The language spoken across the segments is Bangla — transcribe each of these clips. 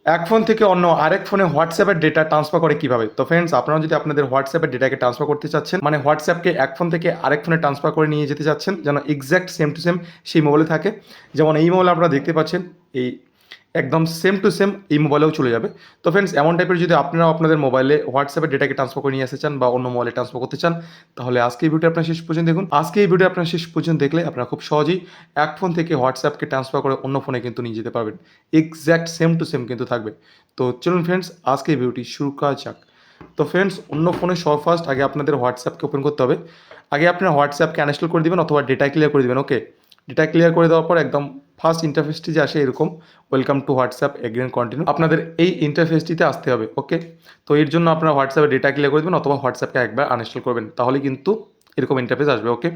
এক ফোন থেকে অন্য আরেক ফোনে হোয়াটসঅ্যাপের ডেটা ট্রান্সফার করে কিভাবে? তো ফ্রেন্ডস, আপনারা যদি আপনাদের হোয়াটসঅ্যাপের ডেটাকে ট্রান্সফার করতে চাচ্ছেন, মানে হোয়াটসঅ্যাপকে এক ফোন থেকে আরেক ফোনে ট্রান্সফার করে নিয়ে যেতে চাচ্ছেন, যেন এক্সাক্ট সেম টু সেম সেই মোবাইলে থাকে। যেমন এই মোবাইলে আপনারা দেখতে পাচ্ছেন, এই একদম সেম টু সেম এই মোবাইলেও চলে যাবে। তো ফ্রেন্ডস, এমন টাইপের যদি আপনারা আপনাদের মোবাইলে হোয়াটসঅ্যাপের ডেটাকে ট্রান্সফার করে নিয়ে আসতে চান বা অন্য মোবাইলে ট্রান্সফার করতে চান, তাহলে আজকে এই ভিডিওটা আপনারা শেষ পর্যন্ত দেখুন। আজকে এই ভিডিও আপনারা শেষ পর্যন্ত দেখলে আপনারা খুব সহজেই এক ফোন থেকে হোয়াটসঅ্যাপকে ট্রান্সফার করে অন্য ফোনে কিন্তু নিয়ে যেতে পারবেন। এক্সাক্ট সেম টু সেম কিন্তু থাকবে। তো চলুন ফ্রেন্ডস, আজকে এই ভিডিওটি শুরু করা যাক। তো ফ্রেন্ডস, অন্য ফোনে সব ফার্স্ট আগে আপনাদের হোয়াটসঅ্যাপকে ওপেন করতে হবে। আগে আপনারা হোয়াটসঅ্যাপকে আনইনস্টল করে দিবেন অথবা ডেটা ক্লিয়ার করে দিবেন। ওকে, ডেটা ক্লিয়ার করে দেওয়ার পর একদম ফার্স্ট ইন্টারফেসটি যে আসে এরকম, welcome to WhatsApp, agree and continue, আপনাদের এই ইন্টারফেসটিতে আসতে হবে। ওকে, তো এর জন্য আপনারা হোয়াটসঅ্যাপে ডেটা ক্লিয়ার করে দেবেন অথবা হোয়াটসঅ্যাপকে একবার আনইনস্টল করবেন, তাহলে কিন্তু এরকম ইন্টারফেস আসবে। ওকে,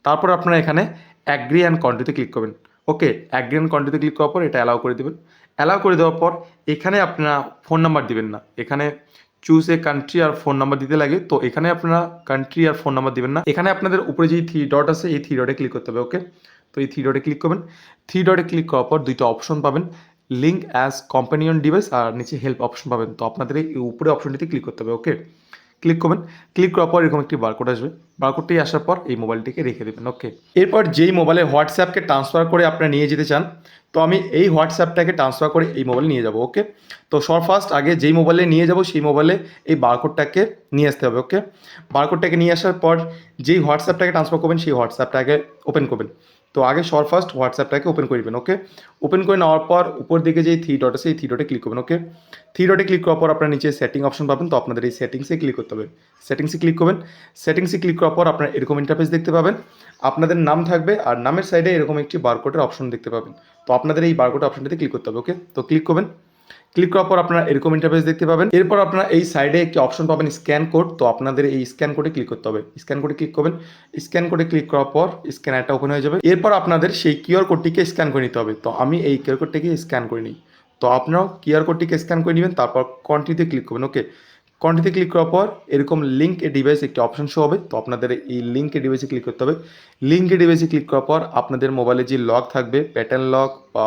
তারপর আপনারা এখানে অ্যাগ্রি অ্যান্ড কন্টিনিউতে ক্লিক করবেন। ওকে, অ্যাগ্রি অ্যান্ড কন্টিনিউতে ক্লিক করার পর এটা অ্যালাউ করে দেবেন। অ্যালাউ করে দেওয়ার পর এখানে আপনারা ফোন নাম্বার দিবেন না, এখানে চুজ এ কান্ট্রি আর ফোন নাম্বার দিতে লাগে। তো এখানে আপনারা কান্ট্রি আর ফোন নাম্বার দিবেন না, এখানে আপনাদের উপরে যে থ্রি ডট আছে এই থ্রি ডটে ক্লিক করতে হবে। ওকে, তো এই থ্রি ডটে ক্লিক করবেন। থ্রি ডটে ক্লিক করার পর দুইটা অপশন পাবেন, লিঙ্ক অ্যাজ কম্পানিয়ন ডিভাইস আর নিচে হেল্প অপশন পাবেন। তো আপনাদের এই উপরে অপশনটিতে ক্লিক করতে হবে। ওকে, ক্লিক করবেন। ক্লিক করার পর এরকম একটি বারকোড আসবে, বারকোডটি আসার পর এই মোবাইলটিকে রেখে দেবেন। ওকে, এরপর যেই মোবাইলে হোয়াটসঅ্যাপকে ট্রান্সফার করে আপনারা নিয়ে যেতে চান, তো আমি এই হোয়াটসঅ্যাপটাকে ট্রান্সফার করে এই মোবাইলে নিয়ে যাব। ওকে, তো সব ফার্স্ট আগে যেই মোবাইলে নিয়ে যাব সেই মোবাইলে এই বারকোডটাকে নিয়ে আসতে হবে। ওকে, বারকোডটাকে নিয়ে আসার পর যেই হোয়াটসঅ্যাপটাকে ট্রান্সফার করবেন সেই হোয়াটসঅ্যাপটাকে ওপেন করবেন। তো আগে সর ফার্স্ট হোয়াটসঅ্যাপটাকে ওপেন করে দেবেন। ওকে, ওপেন করে নেওয়ার পর উপর দিকে যেই থ্রি ডট আছে এই থ্রি ডটে ক্লিক করবেন। ওকে, থ্রি ডটে ক্লিক করার পর আপনার নিচে সেটিং অপশন পাবেন। তো আপনাদের এই সেটিংসে ক্লিক করতে হবে। সেটিংসে ক্লিক করবেন। সেটিংসে ক্লিক করার পর আপনার এরকম ইন্টারফেস দেখতে পাবেন, আপনাদের নাম থাকবে আর নামের সাইডে এরকম একটি বারকোডের অপশন দেখতে পাবেন। তো আপনাদের এই বারকোড অপশনটিতে ক্লিক করতে হবে। ওকে, তো ক্লিক করবেন। ক্লিক করার পর আপনারা এরকম ইন্টারফেস দেখতে পাবেন। এরপর আপনারা এই সাইডে একটি অপশন পাবেন স্ক্যান কোড। তো আপনাদের এই স্ক্যান কোডে ক্লিক করতে হবে। স্ক্যান কোডে ক্লিক করবেন। স্ক্যান কোডে ক্লিক করার পর স্ক্যানারটা ওপেন হয়ে যাবে। এরপর আপনাদের সেই কিউআর কোডটিকে স্ক্যান করে নিতে হবে। তো আমি এই কিউআর কোডটিকে স্ক্যান করে নিই। তো আপনারাও কিউআর কোডটিকে স্ক্যান করে নেবেন, তারপর কন্টিনিউতে ক্লিক করবেন। ওকে, কন্টিনিউতে ক্লিক করার পর এরকম লিঙ্ক এ ডিভাইস একটি অপশন শো হবে। তো আপনাদের এই লিঙ্ক এ ডিভাইসে ক্লিক করতে হবে। লিঙ্ক এ ডিভাইসে ক্লিক করার পর আপনাদের মোবাইলে যে লক থাকবে, প্যাটার্ন লক বা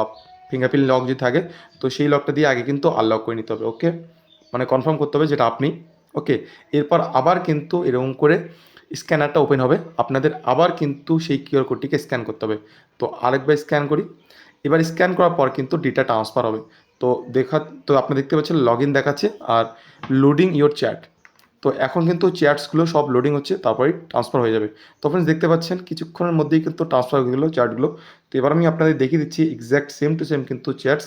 ফিঙ্গারপ্রিন্ট লক যদি থাকে, তো সেই লকটা দিয়ে আগে কিন্তু আনলক করে নিতে হবে। ওকে, মানে কনফার্ম করতে হবে যেটা আপনি। ওকে, এরপর আবার কিন্তু এরকম করে স্ক্যানারটা ওপেন হবে, আপনাদের আবার কিন্তু সেই কিউআর কোডটিকে স্ক্যান করতে হবে। তো আরেকবার স্ক্যান করি। এবার স্ক্যান করার পর কিন্তু ডেটা ট্রান্সফার হবে। তো তো আপনি দেখতে পাচ্ছেন লগ ইন দেখাচ্ছে আর লোডিং ইওর চ্যাট। তো এখন কিন্তু চ্যাটসগুলো সব লোডিং হচ্ছে, তারপরেই ট্রান্সফার হয়ে যাবে। তো ফ্রেন্ডস, দেখতে পাচ্ছেন কিছুক্ষণের মধ্যেই কিন্তু ট্রান্সফার হয়ে গেলো চ্যাটগুলো। তো এবার আমি আপনাদের দেখিয়ে দিচ্ছি এক্স্যাক্ট সেম টু সেম কিন্তু চ্যাটস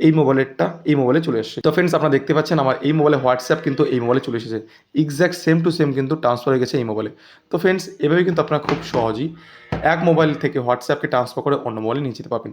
এই মোবাইলে চলে এসেছে। তো ফ্রেন্ডস, আপনারা দেখতে পাচ্ছেন আমার এই মোবাইলে হোয়াটসঅ্যাপ কিন্তু এই মোবাইলে চলে এসেছে। এক্স্যাক্ট সেম টু সেম কিন্তু ট্রান্সফার হয়ে গেছে এই মোবাইলে। তো ফ্রেন্ডস, এভাবে কিন্তু আপনারা খুব সহজেই এক মোবাইল থেকে হোয়াটসঅ্যাপকে ট্রান্সফার করে অন্য মোবাইলে নিয়ে যেতে পারবেন।